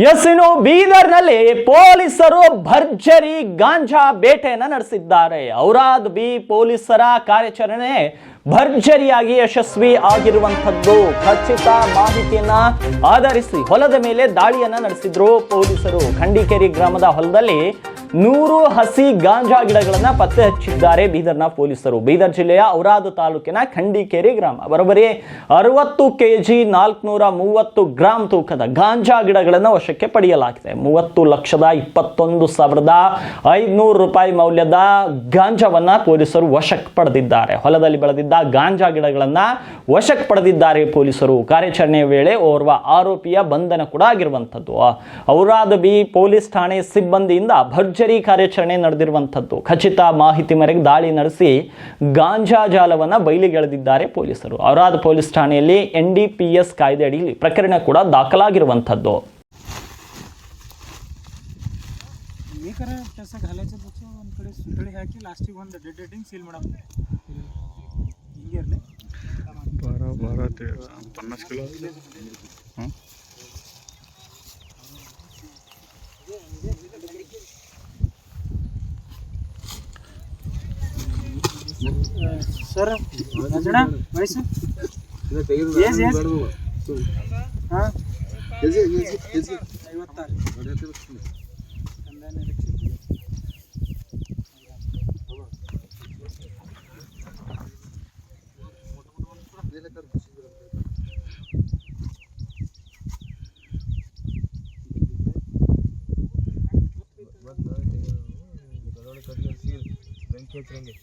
S, ಇನ್ನು ಬೀದರ್ನಲ್ಲಿ ಪೊಲೀಸರು ಭರ್ಜರಿ ಗಾಂಜಾ ಬೇಟೆಯನ್ನು ನಡೆಸಿದ್ದಾರೆ. ಔರಾದ್ ಬಿ ಪೊಲೀಸರ ಕಾರ್ಯಾಚರಣೆ ಭರ್ಜರಿಯಾಗಿ ಯಶಸ್ವಿ ಆಗಿರುವಂತದ್ದು. ಖಚಿತ ಮಾಹಿತಿಯನ್ನ ಆಧರಿಸಿ ಹೊಲದ ಮೇಲೆ ದಾಳಿಯನ್ನ ನಡೆಸಿದ್ರು ಪೊಲೀಸರು. ಖಂಡಿಕೇರಿ ಗ್ರಾಮದ ಹೊಲದಲ್ಲಿ 100 ಹಸಿ ಗಾಂಜಾ ಗಿಡಗಳನ್ನ ಪತ್ತೆ ಹಚ್ಚಿದ್ದಾರೆ ಬೀದರ್ನ ಪೊಲೀಸರು. ಬೀದರ್ ಜಿಲ್ಲೆಯ ಔರಾದ್ ತಾಲೂಕಿನ ಖಂಡಿಕೇರಿ ಗ್ರಾಮ ಬರೋಬ್ಬರಿ 60 kg 430 ಗ್ರಾಂ ತೂಕದ ಗಾಂಜಾ ಗಿಡಗಳನ್ನು ವಶಕ್ಕೆ ಪಡೆಯಲಾಗಿದೆ. 30,21,500 ರೂಪಾಯಿ ಮೌಲ್ಯದ ಗಾಂಜಾವನ್ನ ಪೊಲೀಸರು ವಶಕ್ಕೆ ಪಡೆದಿದ್ದಾರೆ. ಹೊಲದಲ್ಲಿ ಬೆಳೆದಿದ್ದ ಗಾಂಜಾ ಗಿಡಗಳನ್ನ ವಶಕ್ಕೆ ಪಡೆದಿದ್ದಾರೆ ಪೊಲೀಸರು. ಕಾರ್ಯಾಚರಣೆಯ ವೇಳೆ ಓರ್ವ ಆರೋಪಿಯ ಬಂಧನ ಕೂಡ ಆಗಿರುವಂತದ್ದು. ಔರಾದ್ ಬಿ ಪೊಲೀಸ್ ಠಾಣೆ ಸಿಬ್ಬಂದಿಯಿಂದ ಭರ್ಜರಿ ಕಾರ್ಯಾಚರಣೆ ನಡೆದಿರುವಂತದ್ದು. ಖಚಿತ ಮಾಹಿತಿ ಮೇರೆಗೆ ದಾಳಿ ನಡೆಸಿ ಗಾಂಜಾ ಜಾಲವನ್ನ ಬಯಲಿಗೆಳೆದಿದ್ದಾರೆ ಪೊಲೀಸರು. ಔರಾದ್ ಪೊಲೀಸ್ ಠಾಣೆಯಲ್ಲಿ NDPS ಕಾಯ್ದೆ ಅಡಿಯಲ್ಲಿ ಪ್ರಕರಣ ಕೂಡ ದಾಖಲಾಗಿರುವಂತದ್ದು. ಸರ್ ವಯಸ್ಸು ಬೆಂಕಿ ಹಚ್ಚಂಗೆ